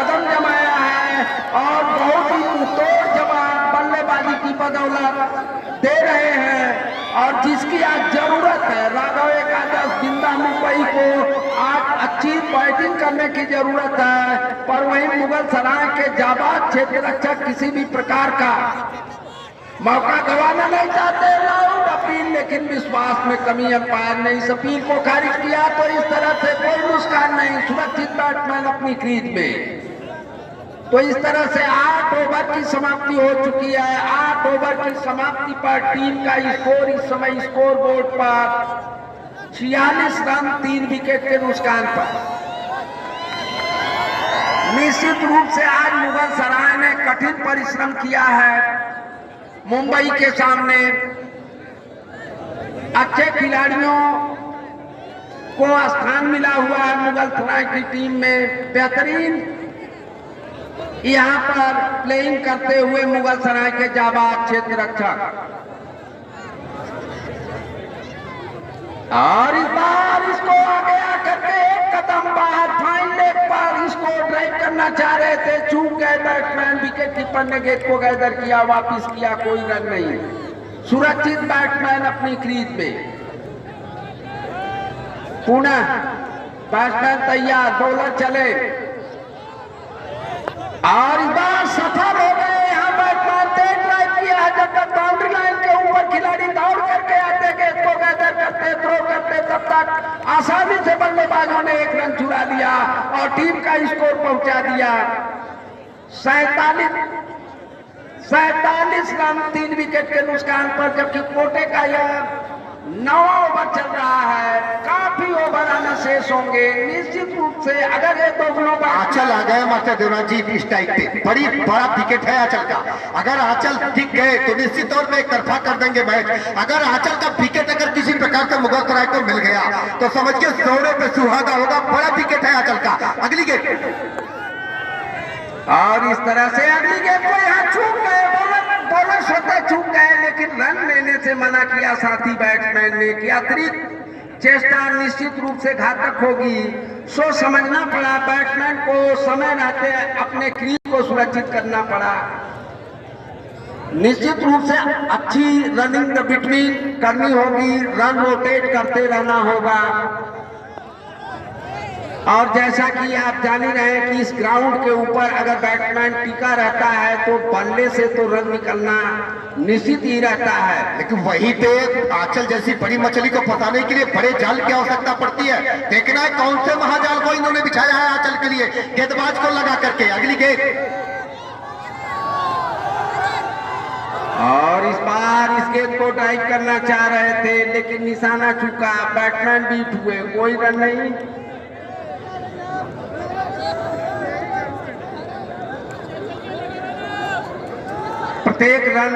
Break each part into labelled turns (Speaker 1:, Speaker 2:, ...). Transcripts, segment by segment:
Speaker 1: कदम जमाया है और बहुत ही मुंहतोड़ जवाब बल्लेबाजी की बदौलत दे रहे हैं। और जिसकी आज जरूरत है, राघव एकादश जिंदा मुंबई को आज अच्छी बैटिंग करने की जरूरत है, पर वहीं मुगल सराय के जाबाज क्षेत्र रक्षक किसी भी प्रकार का मौका गंवाना नहीं चाहते लाउड अपील, लेकिन विश्वास में कमी अंपायर ने इस अपील को खारिज किया। तो इस तरह से कोई नुकसान नहीं, सुरक्षित बैट्समैन अपनी क्रीज में। तो इस तरह से 8 ओवर की समाप्ति हो चुकी है। 8 ओवर की समाप्ति पर टीम का स्कोर इस समय स्कोर बोर्ड पर 46 रन 3 विकेट के नुकसान पर। निश्चित रूप से आज मुगल सराय ने कठिन परिश्रम किया है मुंबई के सामने। अच्छे खिलाड़ियों को स्थान मिला हुआ है मुगल सराय की टीम में। बेहतरीन यहां पर प्लेइंग करते हुए मुगल सराय के जाबाज क्षेत्र रक्षक। और इस बार इसको आगे आकर के एक कदम बाहर फाइन लेग पर इसको ड्राइव करना चाह रहे थे, चूक गए बैट्समैन। विकेट कीपर ने गेंद को गैदर किया, वापिस किया, कोई रन नहीं। सुरक्षित बैट्समैन अपनी क्रीज में। पुनः बैट्समैन तैयार, बॉलर चले और इस बार सफल हो गए। यहाँ बैट्समैन तेज ड्राइव किया, जब तक बाउंड्री लाइन के ऊपर खिलाड़ी दौड़ करके आते गेंद को गैदर करते, थ्रो करते, तब तक आसानी से बल्लेबाजों ने 1 रन चुरा लिया और टीम का स्कोर पहुंचा दिया 47 रन 3 विकेट के नुकसान पर। जबकि कोटे का यह 9वां ओवर चल रहा है, काफी ओवर आना शेष होंगे। निश्चित रूप से अगर ये दोनों का
Speaker 2: आंचल आ गए मास्टर देवनाथ जी इस टाइप पे बड़ा विकेट है आंचल का। अगर आंचल दिख गए तो निश्चित तौर पे एक तरफा कर देंगे मैच। अगर आंचल का विकेट अगर किसी प्रकार से मुगल सराय को मिल गया तो समझिए सोने पे सुहागा होगा। बड़ा विकेट है आंचल का। अगली गेंद
Speaker 1: और इस तरह से अगली गेंद को यहाँ चूक गए, बॉलर स्वतः चूक गए, लेकिन रन लेने से मना किया साथी बैट्समैन ने कि अतिरिक्त चेष्टा निश्चित रूप से घातक होगी। सोच समझना पड़ा, बैट्समैन को समय रहते अपने क्रीज को सुरक्षित करना पड़ा। निश्चित रूप से अच्छी रनिंग बिटवीन करनी होगी, रन रोटेट करते रहना होगा। और जैसा कि आप जान ही रहे हैं कि इस ग्राउंड के ऊपर अगर बैट्समैन टिका रहता है तो बल्ले से तो रन निकलना निश्चित ही रहता है।
Speaker 2: लेकिन वहीं पे आंचल जैसी बड़ी मछली को फंसाने के लिए बड़े जाल की आवश्यकता पड़ती है। देखना है कौन से महाजाल को इन्होंने बिछाया है आंचल के लिए, गेंदबाज को लगा करके। अगली गेंद
Speaker 1: और इस बार इस गेंद को ड्राइव करना चाह रहे थे, लेकिन निशाना चूका, बैट्समैन बीट हुए, कोई रन नहीं। प्रत्येक रन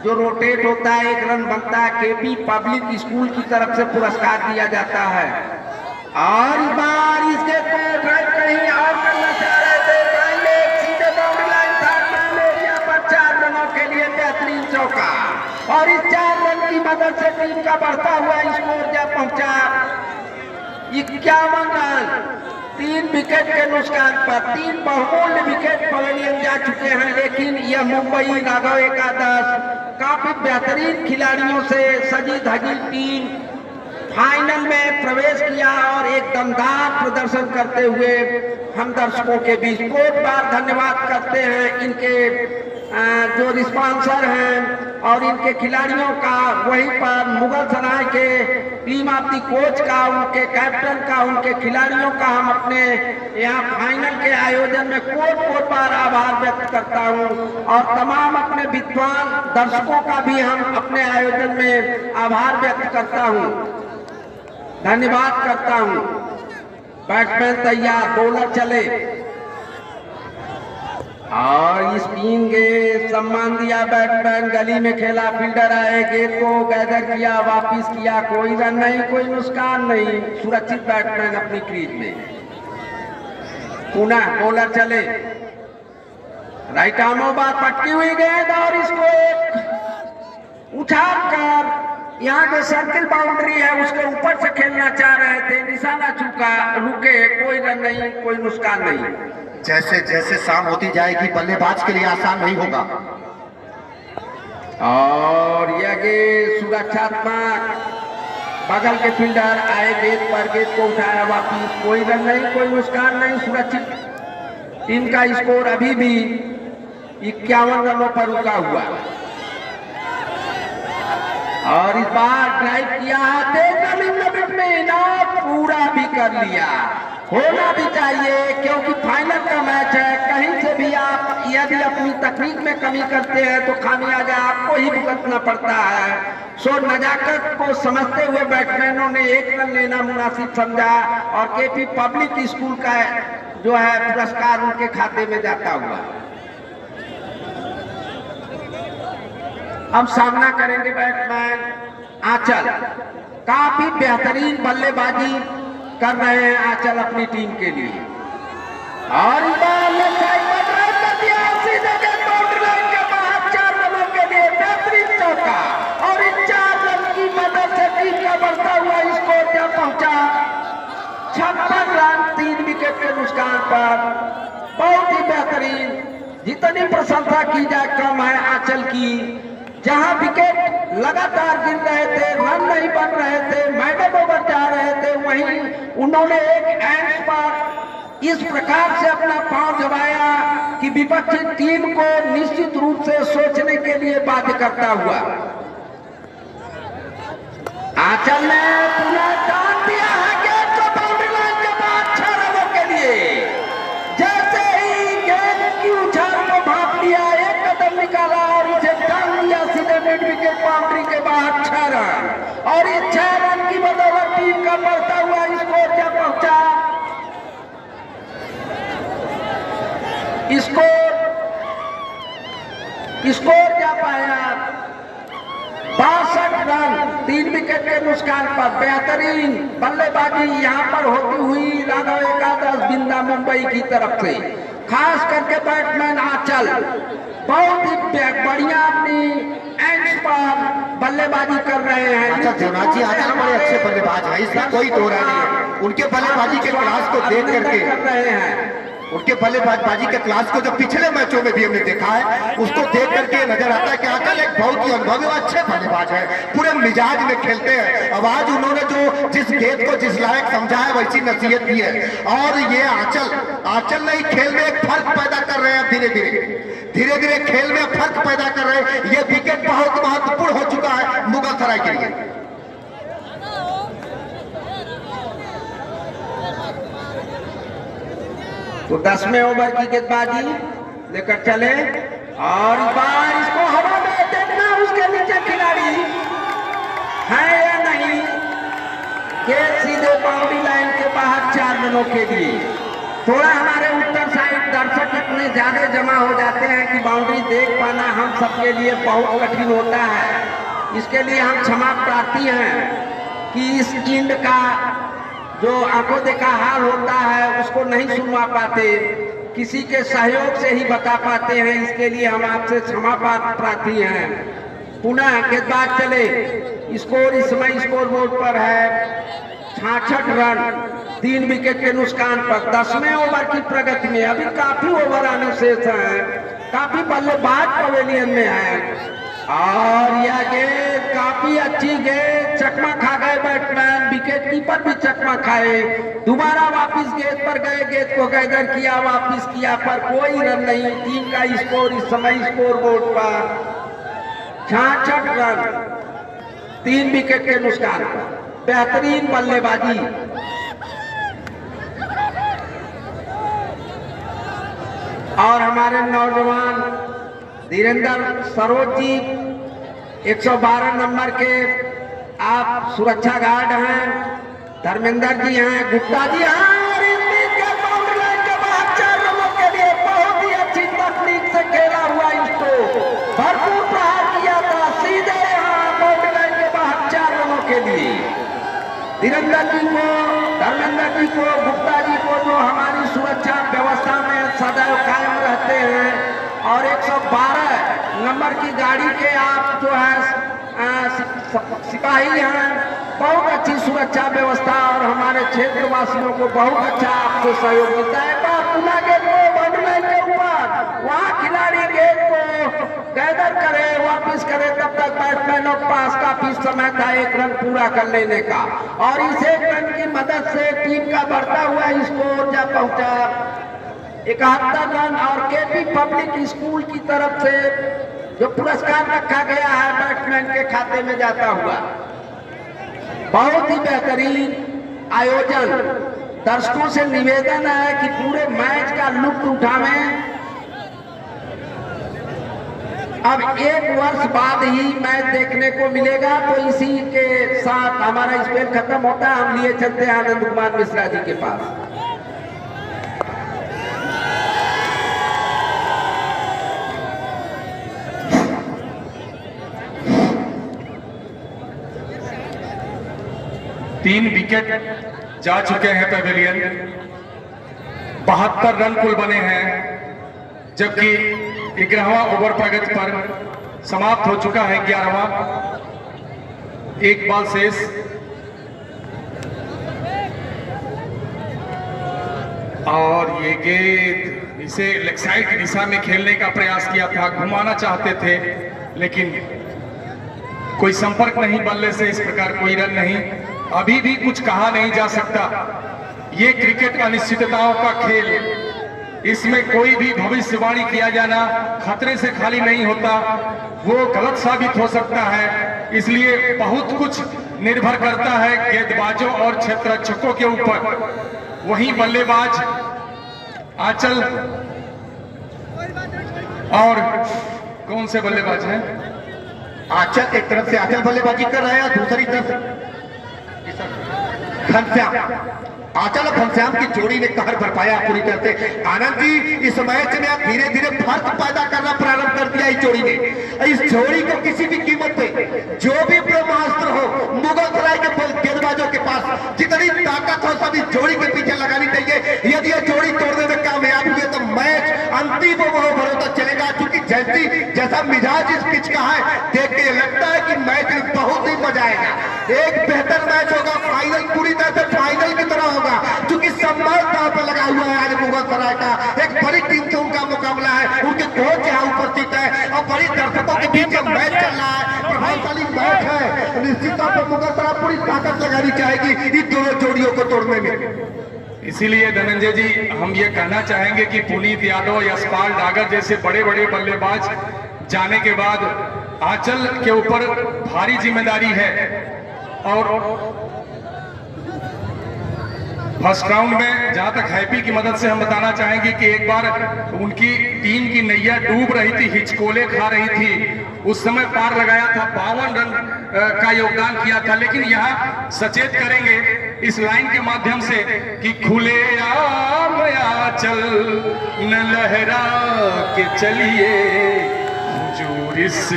Speaker 1: जो रोटेट होता है 1 रन बनता है। केपी पब्लिक स्कूल की तरफ से पुरस्कार दिया जाता है। और इस बार इसके को ड्राइव कहीं और करना चाह रहे थे, सीधे बाउंड्री लाइन था एरिया पर 4 रनों के लिए बेहतरीन चौका। और इस 4 रन की मदद से टीम का बढ़ता हुआ स्कोर जब पहुंचा 51 रन 3 विकेट के नुकसान पर। 3 बहुमूल्य विकेट पवेलियन जा चुके हैं, लेकिन यह मुंबई राघव एकादश काफी बेहतरीन खिलाड़ियों से सजी धजी टीम फाइनल में प्रवेश किया और एक दमदार प्रदर्शन करते हुए हम दर्शकों के बीच बहुत बार धन्यवाद करते हैं इनके जो स्पॉन्सर हैं और इनके खिलाड़ियों का, वहीं पर मुगल सराय के टीम ऑफ द कोच का, उनके कैप्टन का, उनके खिलाड़ियों का हम अपने यहाँ फाइनल के आयोजन में कोट बार आभार व्यक्त करता हूँ। और तमाम अपने विद्वान दर्शकों का भी हम अपने आयोजन में आभार व्यक्त करता हूँ, धन्यवाद करता हूँ। बैट्समैन तैयार, बॉलर चले और स्पिन के सम्मान दिया। बैट्समैन गली में खेला, फील्डर आए, गेंद को गैदर किया, वापिस किया, कोई रन नहीं, कोई नुकसान नहीं। सुरक्षित बैट्समैन अपनी क्रीज में। पुनः बॉलर चले, राइट आर्म बार पटकी हुई गेंद और इसको उठाकर यहाँ जो सर्किल बाउंड्री है उसके ऊपर से खेलना चाह रहे थे, निशाना चूका, रुके, कोई रन नहीं, कोई नुकसान नहीं।
Speaker 2: जैसे जैसे शाम होती जाएगी बल्लेबाज के लिए आसान नहीं होगा।
Speaker 1: और यह सुरक्षात्मक बगल के फील्डर आए गेंद पर, गेंद को उठाया वापिस, कोई रन नहीं, कोई नुकसान नहीं, सुरक्षित। टीम का स्कोर अभी भी 51 रनों पर रुका हुआ। और इस बार ड्राइव किया में ना पूरा भी कर लिया, होना भी चाहिए क्योंकि फाइनल का मैच है। कहीं से भी आप यदि अपनी तकनीक में कमी करते हैं तो खामियाजा आपको ही भुगतना पड़ता है। सो नजाकत को समझते हुए बैट्समैनों ने 1 रन लेना मुनासिब समझा और केपी पब्लिक स्कूल का जो है पुरस्कार उनके खाते में जाता हुआ। अब सामना करेंगे बैट्समैन आंचल, काफी बेहतरीन बल्लेबाजी कर रहे हैं आंचल अपनी टीम के लिए। और इस बार सीधे बाउंड्री लाइन के बाहर 4 रनों के लिए बेहतरीन चौका, और इन 4 रन की मदद से टीम का बढ़ता हुआ स्कोर क्या पहुंचा 56 रन 3 विकेट के नुकसान पर। बहुत ही बेहतरीन, जितनी प्रशंसा की जाए कम है आंचल की। जहां विकेट लगातार गिर रहे थे, रन नहीं बन रहे थे, मैडम ओवर जा रहे थे, वहीं उन्होंने एक एंड पर इस प्रकार से अपना पांव जमाया कि विपक्षी टीम को निश्चित रूप से सोचने के लिए बाध्य करता हुआ। आंचल ने पुनः दान दिया है गेंद को बाउंड्री लाइन के बाद 6 रनों के लिए। जैसे ही गेंद की उछाल को भाप लिया, एक कदम निकाला और इसे टांग लिया सीधे मिड विकेट बाउंड्री के बाद 6 रन। और इस 6 रन की बदौलत टीम का बढ़ता हुआ स्कोर क्या पहुंचा, स्कोर क्या पाया 62 रन 3 विकेट के नुकसान पर। बेहतरीन बल्लेबाजी यहाँ पर होती हुई राघव एकादश बिंदा मुंबई की तरफ से, खास करके बैट्समैन आंचल बहुत ही बढ़िया अपनी एंड्स पर बल्लेबाजी कर रहे हैं।
Speaker 2: अच्छा देवनाथ जी, आंचल बड़े अच्छे बल्लेबाज हैं, इसमें कोई दो राय नहीं है। उनके बल्लेबाजी के क्लास को देख करके
Speaker 1: कर रहे हैं,
Speaker 2: उनके बल्लेबाजी के क्लास को जो पिछले मैचों में भी हमने देखा है उसको देख करके नजर आता है कि आंचल एक बहुत ही अनुभवी और अच्छे बल्लेबाज है, पूरे मिजाज में खेलते हैं। अब आज उन्होंने जो जिस गेंद को जिस लायक समझा है वैसी नसीहत दी है, और ये आंचल नहीं खेल में एक फर्क पैदा कर रहे हैं। धीरे धीरे खेल में फर्क पैदा कर रहे हैं। ये विकेट बहुत महत्वपूर्ण हो चुका है मुगलसराय के लिए।
Speaker 1: तो 10वें ओवर की गेंदबाजी लेकर चले, और इस बार इसको हवा में देखना उसके नीचे खिलाड़ी है या नहीं। गेंद सीधे बाउंड्री लाइन के बाहर 4 रनों के लिए। थोड़ा हमारे उत्तर साइड दर्शक इतने ज्यादा जमा हो जाते हैं कि बाउंड्री देख पाना हम सबके लिए बहुत कठिन होता है। इसके लिए हम क्षमा प्रार्थी हैं कि इस इंड का जो आंखों देखा हाल होता है उसको नहीं सुनवा पाते, किसी के सहयोग से ही बता पाते हैं। इसके लिए हम आपसे क्षमा प्रार्थी हैं। पुनः गेंदबाज चले, स्कोर इस समय स्कोर बोर्ड पर है 66 रन 3 विकेट के नुकसान पर। 10वें ओवर की प्रगति में अभी काफी ओवर आने शेष हैं, काफी बल्लेबाज पवेलियन में है। और यह गेंद काफी अच्छी गेंद, चकमा खा गए बैट्समैन, विकेट कीपर भी चकमा खाए। दोबारा वापिस गेंद पर गए, गेंद को गैदर किया, वापिस किया, पर कोई रन नहीं। टीम का स्कोर इस समय स्कोर बोर्ड पर 66 रन 3 विकेट के नुकसान पर। बेहतरीन बल्लेबाजी। और हमारे नौजवान धीरेन्द्र सरोज जी 112 नंबर के आप सुरक्षा गार्ड हैं, धर्मेंद्र जी हैं, गुप्ता जी हैं, और इस बीच के बाउंड्री लाइन के बाहर 4 रनों के लिए बहुत ही अच्छी तकनीक से खेला हुआ इसको भरपूर प्रहार किया था सीधे यहाँ बाउंड्री लाइन के बाहर 4 रनों के लिए। धीरेन्द्र जी को, धर्मेंद्र जी को, गुप्ता जी को, जो हमारी सुरक्षा व्यवस्था में सदैव कायम रहते हैं, और 112 नंबर की गाड़ी के आप जो है सिपाही हैं, बहुत अच्छी सुरक्षा व्यवस्था और हमारे क्षेत्र वासियों को बहुत अच्छा आपसे सहयोग मिलता है। पुनः गेट को बाउंड्री के ऊपर वहाँ खिलाड़ी गेट को गैदर करे, वापिस करे, तब तक बैट्समैनों के पास काफी समय था एक रन पूरा कर लेने का। और इस एक रन की मदद से टीम का बढ़ता हुआ स्कोर जब पहुंचा 71 रन और केपी पब्लिक स्कूल की तरफ से जो पुरस्कार रखा गया है बैट्समैन के खाते में जाता हुआ। बहुत ही बेहतरीन आयोजन। दर्शकों से निवेदन है कि पूरे मैच का लुत्फ उठावें। अब 1 वर्ष बाद ही मैच देखने को मिलेगा, तो इसी के साथ हमारा स्पेल खत्म होता है। हम लिए चलते हैं आनंद कुमार मिश्रा जी के पास।
Speaker 3: तीन विकेट जा चुके हैं पेविलियन, 72 रन कुल बने हैं, जबकि 11वां ओवर प्रगति पर समाप्त हो चुका है। 11वां, एक बॉल शेष। और ये गेंद इसे लेग साइड की दिशा में खेलने का प्रयास किया था, घुमाना चाहते थे, लेकिन कोई संपर्क नहीं बल्ले से, इस प्रकार कोई रन नहीं। अभी भी कुछ कहा नहीं जा सकता। ये क्रिकेट अनिश्चितताओं का खेल, इसमें कोई भी भविष्यवाणी किया जाना खतरे से खाली नहीं होता, वो गलत साबित हो सकता है। इसलिए बहुत कुछ निर्भर करता है गेंदबाजों और क्षेत्ररक्षकों के ऊपर। वहीं बल्लेबाज आंचल, और कौन से बल्लेबाज हैं?
Speaker 2: आंचल एक तरफ से आंचल बल्लेबाजी कर रहा है, दूसरी तरफ घनश्याम। आंचल और घनश्याम की जोड़ी ने कहर बरपाया पूरी तरह से। आनंद जी, इस मैच में आप धीरे धीरे फर्क पैदा करना प्रारंभ कर दिया इस जोड़ी ने। इस जोड़ी को किसी भी कीमत पे, जो भी ब्रह्मास्त्र हो, मुगलसराय के गेंदबाजों के पास जितनी ताकत हो सब इस जोड़ी के पीछे लगानी चाहिए। यदि ये जोड़ी तोड़ने में कामयाब हुए तो मैच अंतिम ओवरों तक चलेगा। क्योंकि जैसा मिजाज इस पिच का है, देख के लगता है कि मैच में बहुत ही मजा आएगा। एक बेहतर मैच होगा, फाइनल पूरी तरह से फाइनल की तरह होगा, क्योंकि सम्मान दांव पे लगा हुआ है आज मुगलसराय का। एक बड़ी टीम से उनका मुकाबला है, उनके कोच यहाँ उपस्थित है और बड़ी दर्शकों के बीच मैच चल रहा है, प्रभावशाली मैच है। निश्चित तौर पर मुगलसराय पूरी ताकत लगानी चाहेगी इन दोनों जोड़ियों को तोड़ने में।
Speaker 3: इसीलिए धनंजय जी, हम ये कहना चाहेंगे कि पुनीत यादव, यशपाल डागर जैसे बड़े बड़े बल्लेबाज जाने के बाद आंचल के ऊपर भारी जिम्मेदारी है। और फर्स्ट राउंड में जहां तक हैप्पी की मदद से हम बताना चाहेंगे कि एक बार उनकी टीम की नैया डूब रही थी, हिचकोले खा रही थी, उस समय पार लगाया था, 52 रन का योगदान किया था। लेकिन यहाँ सचेत करेंगे इस लाइन के माध्यम से कि खुले आम आंचल न लहरा के चलिए, हुजूर इस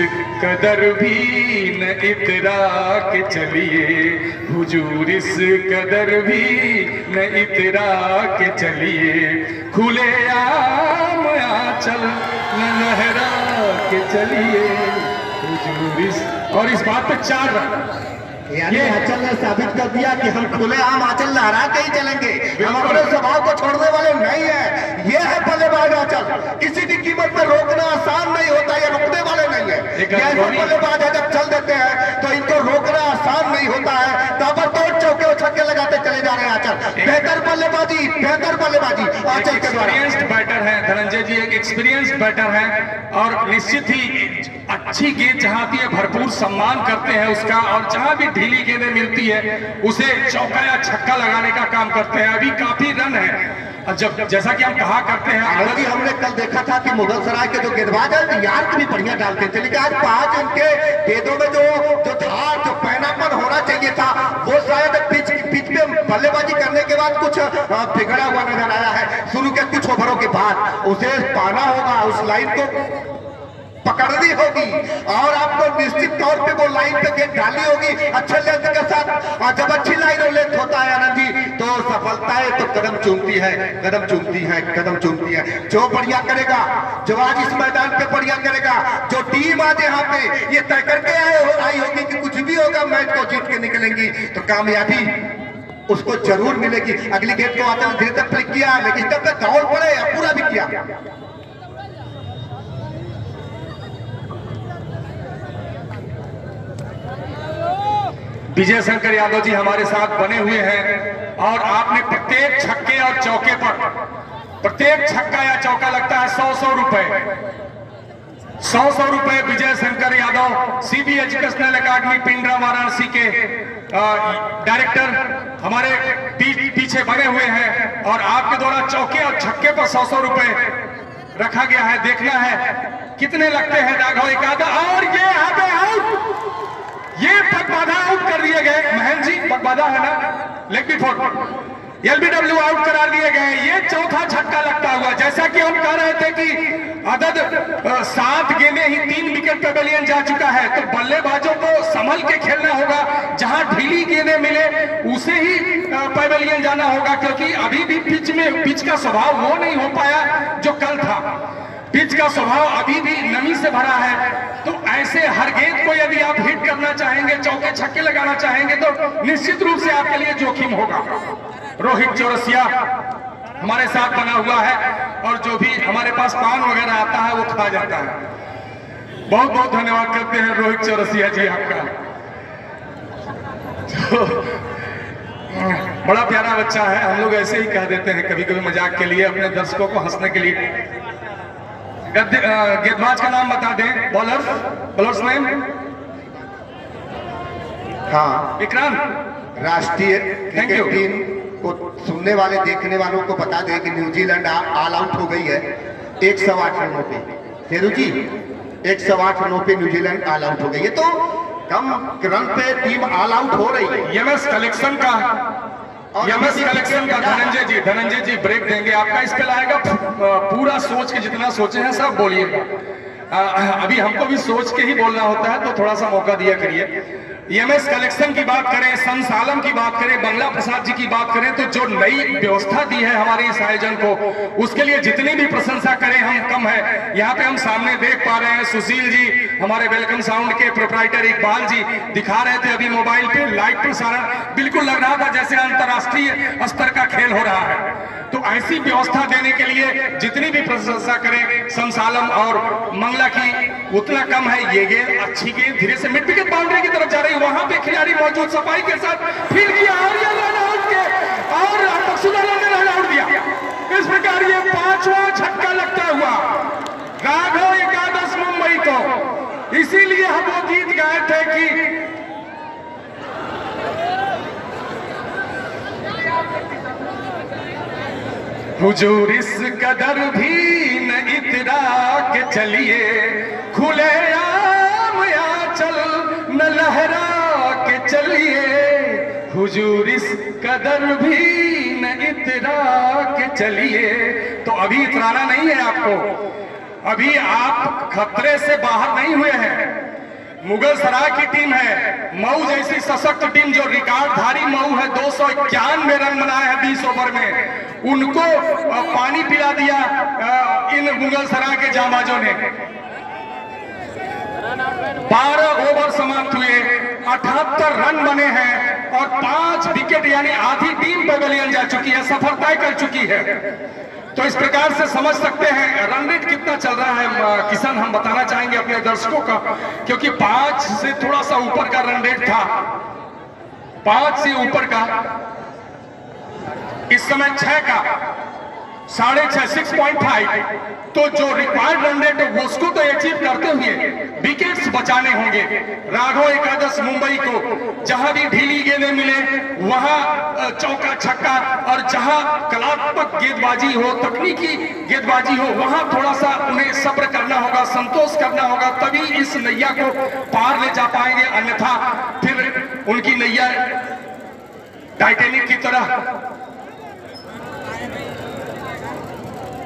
Speaker 3: कदर भी न इतरा के चलिए, हुजूर इस कदर भी न इतरा के चलिए, खुले आम आंचल न लहरा के चलिए, हुजूर इस। और इस बात पे 4 रन।
Speaker 2: यानी आंचल ने साबित कर दिया कि हम खुले आम आंचल लहरा के ही चलेंगे, हम अपने स्वभाव को छोड़ने वाले नहीं है। ये है बल्लेबाज आंचल, किसी भी कीमत पर रोकना आसान नहीं होता, ये रुकने वाले नहीं है। ऐसे बल्लेबाज है जब चल देते हैं तो इनको रोकना आसान नहीं होता है। ताबड़तोड़ चौके और छक्के लगाते चले जा रहे हैं आंचल। बेहतर बल्लेबाजी आंचल के द्वारा।
Speaker 3: एक्सपीरियंस्ड बैटर है धनंजय जी, एक एक्सपीरियंस्ड बैटर है और निश्चित ही अच्छी गेंद जहां आती है भरपूर सम्मान करते हैं उसका, और जहां भी ढीली गेंदें मिलती है उसे चौका या छक्का लगाने का काम करते हैं। अभी काफी रन है। जब जैसा कि हम कहा करते हैं,
Speaker 2: हालांकि हमने कल देखा था कि मुगलसराय के जो गेंदबाज है यार भी बढ़िया डालते थे, लेकिन आज 5 उनके गेंदों में जो धार, जो पैनापन होना चाहिए था, वो शायद पिच पे बल्लेबाजी करने के बाद कुछ बिगड़ा हुआ नजर आया है। शुरू के कुछ ओवरों के बाद उसे पाना होगा, उस लाइन को पकड़नी होगी और आपको निश्चित तौर पे वो लाइन पे गेंद डालनी होगी अच्छे लेंथ के साथ। और जब अच्छी लाइन और लेंथ होता है आनंद जी, तो सफलताएं तो कदम चूमती है, कदम चूमती है, कदम चूमती है। जो बढ़िया करेगा, जो आज इस मैदान पे बढ़िया करेगा, जो टीम आज यहाँ पे ये तय करके आई होगी कि कुछ भी होगा मैच को जीत के निकलेंगी, तो कामयाबी उसको जरूर मिलेगी। अगली गेंद को आते धीरे धीरे फ्लिक किया, लेकिन जब तक दौड़ पड़े पूरा भी किया।
Speaker 3: विजय शंकर यादव जी हमारे साथ बने हुए हैं और आपने प्रत्येक छक्के और चौके पर, प्रत्येक छक्का या चौका लगता है 100 रुपए, 100 रुपए Vijay Shankar Yadav CB educational academy Pindra Varanasi के डायरेक्टर हमारे पीछे बने हुए हैं और आपके द्वारा चौके और छक्के पर 100 रुपए रखा गया है। देखना है कितने लगते हैं राघव एकादा। और ये आगे आउट, ये पगबाधा आउट कर दिए गए। महेंद्र जी पगबाधा है ना, leg before LBW out करार दिए गए। ये चौथा छक्का लगता हुआ, जैसा कि हम कह रहे थे कि अदद 7 गेंदें ही 3 विकेट पेवेलियन जा चुका है, तो बल्लेबाजों को संभल के खेलना होगा। जहां ढीली गेंदें मिले उसे ही पेवेलियन जाना होगा, क्योंकि अभी भी पिच का स्वभाव वो नहीं हो पाया जो कल था। पिच का स्वभाव अभी भी नमी से भरा है, तो ऐसे हर गेंद को यदि आप हिट करना चाहेंगे, चौके छक्के लगाना चाहेंगे, तो निश्चित रूप से आपके लिए जोखिम होगा। रोहित चौरसिया हमारे साथ बना हुआ है और जो भी हमारे पास पान वगैरह आता है वो खा जाता है। बहुत बहुत धन्यवाद करते हैं रोहित चौरसिया जी आपका। बड़ा प्यारा बच्चा है, हम लोग ऐसे ही कह देते हैं कभी कभी मजाक के लिए, अपने दर्शकों को हंसने के लिए। गेंदबाज का नाम बता दें, बॉलर्स नेम। हाँ, विक्रांत।
Speaker 2: राष्ट्रीय क्रिकेट टीम को सुनने वाले देखने वालों को बता दें कि न्यूजीलैंड ऑल आउट हो गई है 108 रनों पे। फेरू जी 108 रनों पे न्यूजीलैंड ऑल आउट हो गई है, तो कम रन पे टीम ऑल आउट हो रही है।
Speaker 3: एमएस कलेक्शन का धनंजय जी ब्रेक देंगे आपका। इस पे लाएगा पूरा सोच के, जितना सोचे हैं सब बोलिएगा। अभी हमको भी सोच के ही बोलना होता है, तो थोड़ा सा मौका दिया करिए। एमएस कलेक्शन की बात करें, संसालम की बात करें, बंगला प्रसाद जी की बात करें, तो जो नई व्यवस्था दी है हमारे इस आयोजन को, उसके लिए जितनी भी प्रशंसा करें हम कम है। यहाँ पे हम सामने देख पा रहे हैं सुशील जी, हमारे वेलकम साउंड के प्रोप्राइटर इकबाल जी दिखा रहे थे अभी मोबाइल पे लाइव प्रसारण, बिल्कुल लग रहा था जैसे अंतर्राष्ट्रीय स्तर का खेल हो रहा है। तो ऐसी व्यवस्था देने के लिए जितनी भी प्रशंसा करें संसालम और मंगला की, उतना कम है। ये गेंद अच्छी गेंद धीरे से मिड विकेट बाउंड्री की तरफ जा रही है, वहां पे खिलाड़ी मौजूद सफाई के साथ फील किया और ये रन आउट के, और मकसूदा ने रन आउट दिया। इस प्रकार ये 5वां छक्का लगता हुआ राघव एकादश मुंबई को। इसीलिए हम वो गीत गाए थे कि हुजूर इस कदर भी न इतरा के चलिए, खुले आम आंचल न लहरा के चलिए। हुजूर इस कदर भी न इतरा के चलिए। तो अभी इतराना नहीं है आपको, अभी आप खतरे से बाहर नहीं हुए हैं। मुगल सराय की टीम है, मऊ जैसी सशक्त टीम जो रिकॉर्डधारी मऊ है, 291 रन बनाए हैं 20 ओवर में, उनको पानी पिला दिया इन मुगल सराय के जांबाजों ने। 12 ओवर समाप्त हुए, 78 रन बने हैं और 5 विकेट, यानी आधी टीम पेवेलियन जा चुकी है, सफर तय कर चुकी है। तो इस प्रकार से समझ सकते हैं रन रेट कितना चल रहा है। किशन हम बताना चाहेंगे अपने दर्शकों का, क्योंकि 5 से थोड़ा सा ऊपर का रन रेट था, 5 से ऊपर का, इस समय 6 का, 6.5 6.5। तो जो रिक्वायर्ड रन रेट है उसको तो अचीव करते हुए विकेट्स बचाने होंगे। राघव एकादश मुंबई को जहां भी ढीली गेंदें मिले वहां चौका छक्का, और जहां कलात्मक गेंदबाजी हो, तकनीकी गेंदबाजी हो, वहां थोड़ा सा उन्हें सब्र करना होगा, संतोष करना होगा, तभी इस नैया को पार ले जा पाएंगे। अन्यथा फिर उनकी नैया टाइटैनिक की तरह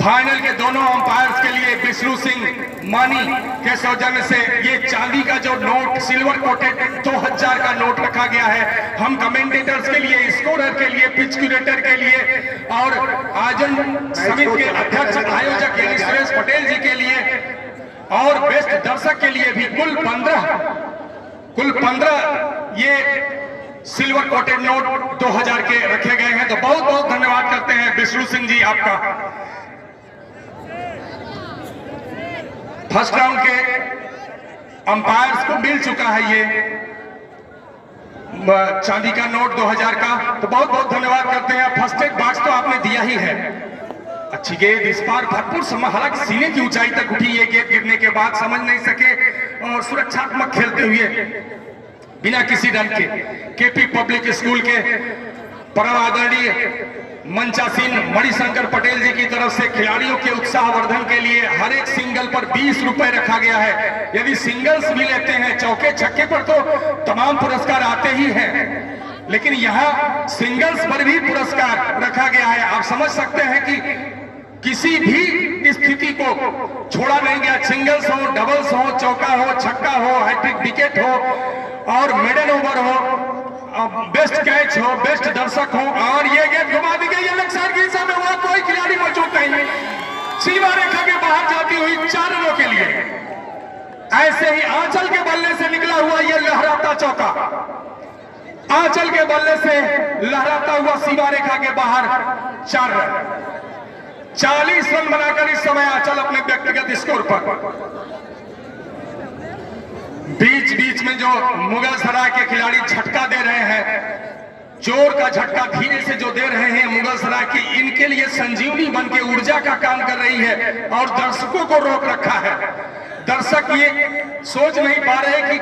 Speaker 3: फाइनल के दोनों अंपायर्स के लिए विष्णु सिंह मानी के सौजन्य से ये चांदी का जो नोट सिल्वर कोटेड 2000 का नोट रखा गया है। हम कमेंटेटर्स के लिए, स्कोरर के लिए, पिच क्यूरेटर के लिए और आयोजन समिति के अध्यक्ष आयोजक यानी सुरेश पटेल जी के लिए और बेस्ट दर्शक के लिए भी कुल 15 ये सिल्वर कोटेड नोट 2000 के रखे गए हैं। तो बहुत बहुत धन्यवाद करते हैं विष्णु सिंह जी आपका। फर्स्ट राउंड के अंपायर्स को मिल चुका है ये चांदी का नोट 2000 का, तो बहुत बहुत धन्यवाद करते हैं। फर्स्ट एड बॉक्स तो आपने दिया ही है। अच्छी गेंद इस बार भरपूर समय, हालांकि सीने की ऊंचाई तक उठी ये गेंद, गिरने के बाद समझ नहीं सके और सुरक्षात्मक खेलते हुए बिना किसी रन के केपी पब्लिक स्कूल के परम आदरणीय मंचासीन मणिशंकर पटेल जी की तरफ से खिलाड़ियों के उत्साहवर्धन के लिए हर एक सिंगल पर 20 रुपए रखा गया है। यदि सिंगल्स भी लेते हैं, चौके छक्के पर तो तमाम पुरस्कार आते ही हैं, लेकिन यहाँ सिंगल्स पर भी पुरस्कार रखा गया है। आप समझ सकते हैं कि किसी भी स्थिति को छोड़ा नहीं गया। सिंगल्स हो, डबल्स हो, चौका हो, छक्का हो, हैट्रिक विकेट हो और मिडल ओवर हो, बेस्ट कैच हो, बेस्ट दर्शक हो और ये गेंद घुमा दी गई है साइड की दिशा में। वहां कोई खिलाड़ी मौजूद नहीं, सीमा रेखा के बाहर जाती हुई 4 रनों के लिए। ऐसे ही आंचल के बल्ले से निकला हुआ ये लहराता चौका, आंचल के बल्ले से लहराता हुआ सीमा रेखा के बाहर 4 रन। 40 रन बनाकर इस समय आंचल अपने व्यक्तिगत स्कोर पर। बीच बीच में जो मुगल सराय के खिलाड़ी झटका दे रहे हैं, जोर का झटका धीरे से जो दे रहे हैं मुगल सराय की, इनके लिए संजीवनी बन के ऊर्जा का काम कर रही है और दर्शकों को रोक रखा है। दर्शक ये सोच नहीं पा रहे कि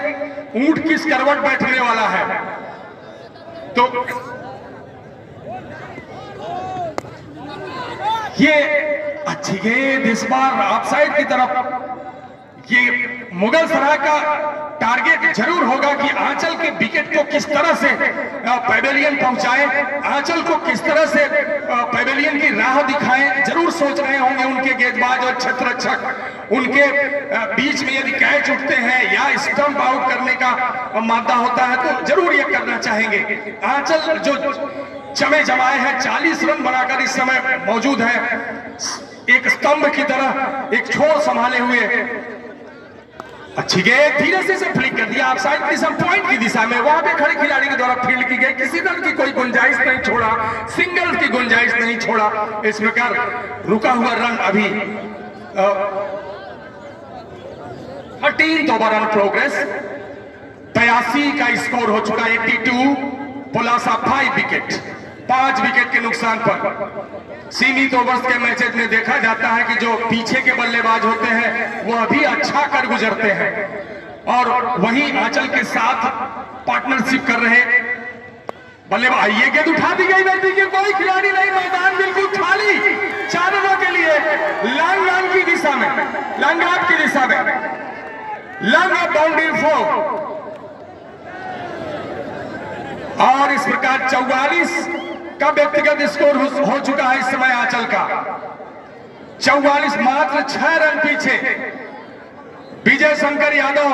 Speaker 3: ऊंट किस करवट बैठने वाला है। तो ये अच्छी गेंद इस बार ऑफसाइड की तरफ। ये मुगल सराय का टारगेट जरूर होगा कि आंचल के विकेट को किस तरह से पैवेलियन पहुंचाए, आंचल को किस तरह से पैवेलियन की राह दिखाएं। जरूर सोच रहे होंगे उनके गेंदबाज और क्षेत्ररक्षक। उनके बीच में यदि कैच उठते हैं या स्टंप आउट करने का मादा होता है तो जरूर ये करना चाहेंगे। आंचल जो जमे जमाए हैं 40 रन बनाकर इस समय मौजूद है, एक स्तंभ की तरह एक छोर संभाले हुए। अच्छी गेंद धीरे से फ्लिक कर दिया ऑफसाइड की दिशा, पॉइंट की दिशा में। वहां पे खड़े खिलाड़ी के द्वारा फील्ड की गई, किसी रन की कोई गुंजाइश नहीं छोड़ा, सिंगल की गुंजाइश नहीं छोड़ा। इस प्रकार रुका हुआ रन अभी 13th ओवर ऑन प्रोग्रेस। 83 का स्कोर हो चुका, 82 पुलासा 5 विकेट, 5 विकेट के नुकसान पर। सीमित ओवर्स के मैचेस में देखा जाता है कि जो पीछे के बल्लेबाज होते हैं वह भी अच्छा कर गुजरते हैं और वहीं आंचल के साथ पार्टनरशिप कर रहे बल्लेबाज। ये गेंद उठा दी गई, नजदीक कोई खिलाड़ी नहीं, मैदान बिल्कुल खाली 4 रनों के लिए। लॉन्ग रन की दिशा में, लॉन्ग ऑफ की दिशा में, लॉन्ग ऑफ बाउंड्री 4 और इस प्रकार 44 का व्यक्तिगत स्कोर हो चुका है इस समय आंचल का। 44, मात्र 6 रन पीछे। विजय शंकर यादव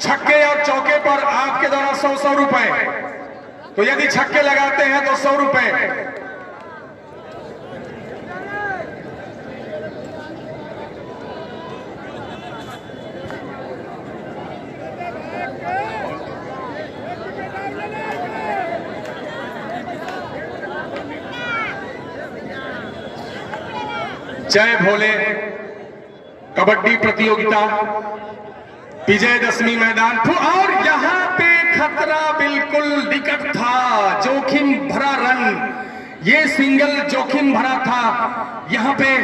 Speaker 3: छक्के और चौके पर आपके द्वारा 100 रुपए, तो यदि छक्के लगाते हैं तो 100 रुपए। जय भोले कबड्डी प्रतियोगिता विजयदशमी मैदान। और यहाँ पे खतरा बिल्कुल निकट था, जोखिम भरा रन, ये सिंगल जोखिम भरा था। यहाँ पे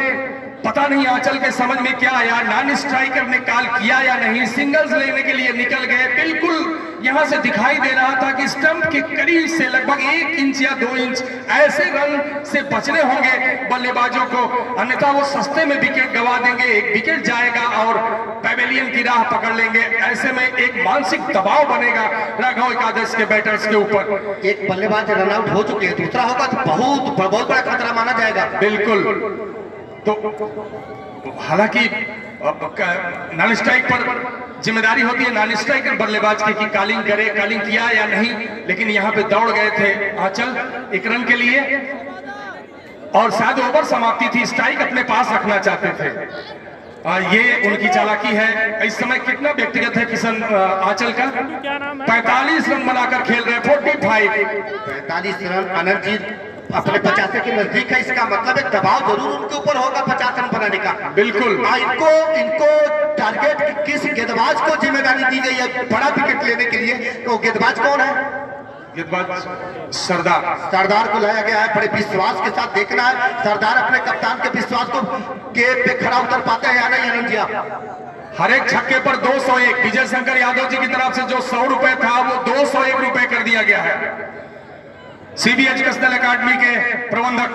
Speaker 3: पता नहीं आंचल के समझ में क्या आया, नॉन स्ट्राइकर ने कॉल किया या नहीं, सिंगल्स लेने के लिए निकल गए। बिल्कुल यहां से दिखाई दे रहा था कि स्टंप के करीब से लगभग 1 इंच या 2 इंच ऐसे रन से बचने होंगे बल्लेबाजों को, अन्यथा वो सस्ते में विकेट गवा देंगे। एक विकेट जाएगा और पैवेलियन की राह पकड़ लेंगे। ऐसे में एक मानसिक दबाव बनेगा राघव एकादश के बैटर्स के ऊपर।
Speaker 2: एक बल्लेबाज रन आउट हो चुके हैं, दूसरा होगा तो बहुत बड़ा खतरा माना जाएगा।
Speaker 3: बिल्कुल तो हालांकि नॉन स्ट्राइक पर जिम्मेदारी होती है नॉन स्ट्राइक बल्लेबाज की कि कॉलिंग करे, कॉलिंग किया या नहीं, लेकिन यहाँ पे दौड़ गए थे आंचल एक रन के लिए और शायद ओवर समाप्ति थी, स्ट्राइक अपने पास रखना चाहते थे। ये उनकी चालाकी है। इस समय कितना व्यक्तिगत है किशन आंचल का? 45 रन बनाकर खेल रहे,
Speaker 2: 45 रन। आनंद जी अपने 50 के नजदीक है, इसका मतलब है दबाव जरूर उनके ऊपर होगा 50 रन बनाने का।
Speaker 3: बिल्कुल।
Speaker 2: इनको टारगेट किस गेंदबाज को जिम्मेदारी दी गई है बड़ा विकेट लेने के लिए? तो गेंदबाज कौन है?
Speaker 3: गेंदबाज सरदार
Speaker 2: को लाया गया है। बड़े विश्वास के साथ देखना है सरदार अपने कप्तान के विश्वास को पे खड़ा उतर पाते हैं या नहीं आनंद जी?
Speaker 3: हर एक छक्के पर 201 विजय शंकर यादव जी की तरफ से जो 100 रुपए था वो 201 रुपए कर दिया गया है। सीबीएच कस्टल एकेडमी के प्रबंधक।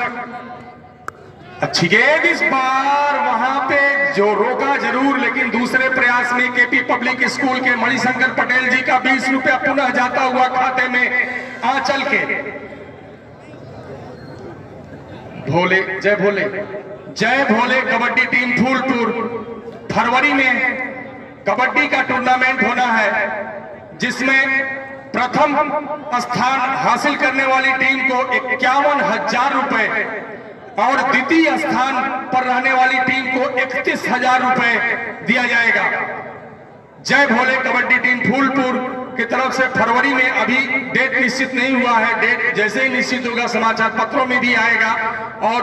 Speaker 3: अच्छी गेंद इस बार वहां पे जो रोका जरूर, लेकिन दूसरे प्रयास में केपी पब्लिक स्कूल के मणिशंकर पटेल जी का 20 रुपया पुनः जाता हुआ खाते में आंचल के। भोले जय भोले जय भोले कबड्डी टीम फूलपुर। फरवरी में कबड्डी का टूर्नामेंट होना है जिसमें प्रथम स्थान हासिल करने वाली टीम को 51,000 रुपए और द्वितीय स्थान पर रहने वाली टीम को 31,000 रुपए दिया जाएगा। जय भोले कबड्डी टीम फूलपुर की तरफ से फरवरी में अभी डेट निश्चित नहीं हुआ है, डेट जैसे ही निश्चित होगा समाचार पत्रों में भी आएगा और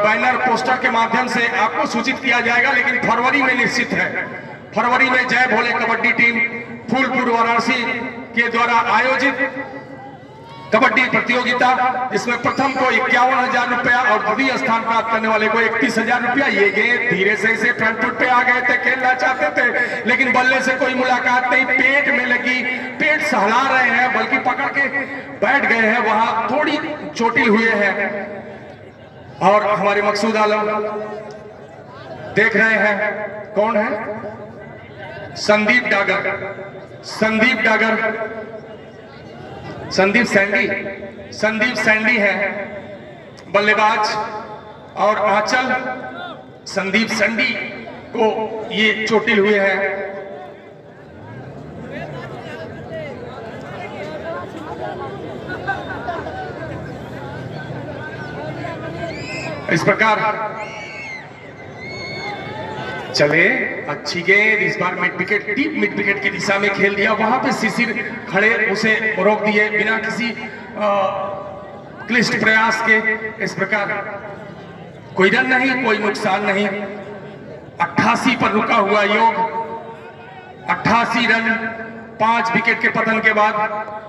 Speaker 3: बैनर पोस्टर के माध्यम से आपको सूचित किया जाएगा, लेकिन फरवरी में निश्चित है। फरवरी में जय भोले कबड्डी टीम फूलपुर वाराणसी के द्वारा आयोजित कबड्डी प्रतियोगिता, जिसमें प्रथम को 51,000 रुपया और द्वितीय स्थान प्राप्त करने वाले को 31,000 रुपया। ये गेंद धीरे से फ्रंट फुट पे आ गए थे, खेलना चाहते थे लेकिन बल्ले से कोई मुलाकात नहीं, पेट में लगी, पेट सहला रहे हैं बल्कि पकड़ के बैठ गए हैं, वहां थोड़ी चोटिल हुए हैं। और हमारे मकसूद आलम देख रहे हैं, कौन है? संदीप सैंडी है बल्लेबाज और आंचल संदीप सैंडी को ये चोटिल हुए हैं। इस प्रकार चले, अच्छी गेंद इस बार mid wicket, deep mid wicket की दिशा में खेल दिया, वहां पे शिशिर खड़े उसे रोक दिए बिना किसी क्लिष्ट प्रयास के। इस प्रकार कोई रन नहीं, कोई नुकसान नहीं। 88 पर रुका हुआ योग, 88 रन 5 विकेट के पतन के बाद।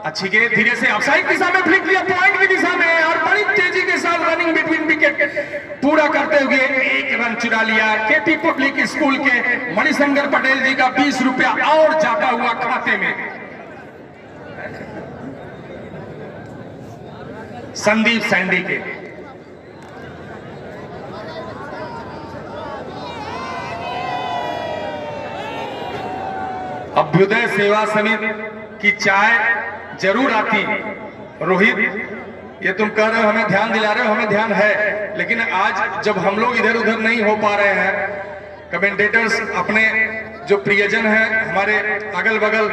Speaker 3: अच्छी गेंद धीरे से ऑफसाइड दिशा में फ्लिक लिया, पॉइंट की दिशा में, और बड़ी तेजी के साथ रनिंग बिटवीन विकेट पूरा करते हुए 1 रन चुरा लिया। केपी पब्लिक स्कूल के मणिशंकर पटेल जी का 20 रुपया और जाता हुआ खाते में। संदीप सैंडी के अभ्युदय सेवा समिति की चाय जरूर आती। रोहित, ये तुम कह रहे हो हमें ध्यान दिला रहे हो, हमें ध्यान है, लेकिन आज जब हम लोग इधर उधर नहीं हो पा रहे हैं, कमेंटेटर्स अपने जो प्रियजन हैं हमारे अगल बगल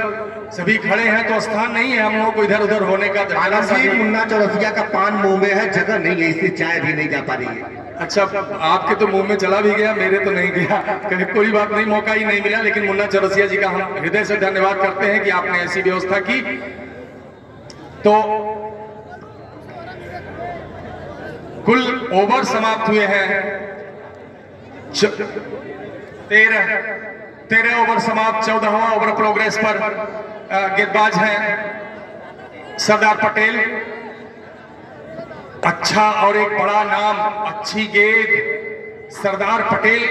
Speaker 3: सभी खड़े हैं, तो स्थान नहीं है हम लोगों को इधर उधर होने का।
Speaker 2: मुन्ना चौरसिया का पान मुंह में है, जगह नहीं है, इसलिए चाय भी नहीं जा पा रही है।
Speaker 3: अच्छा, आपके तो मुंह में चला भी गया, मेरे तो नहीं गया, कहीं कोई बात नहीं, मौका ही नहीं मिला। लेकिन मुन्ना चौरसिया जी का हम हृदय से धन्यवाद करते हैं कि आपने ऐसी व्यवस्था की। तो कुल ओवर समाप्त हुए हैं 13 ओवर समाप्त, 14वां ओवर प्रोग्रेस पर। गेंदबाज हैं सरदार पटेल। अच्छा और एक बड़ा नाम, अच्छी गेंद। सरदार पटेल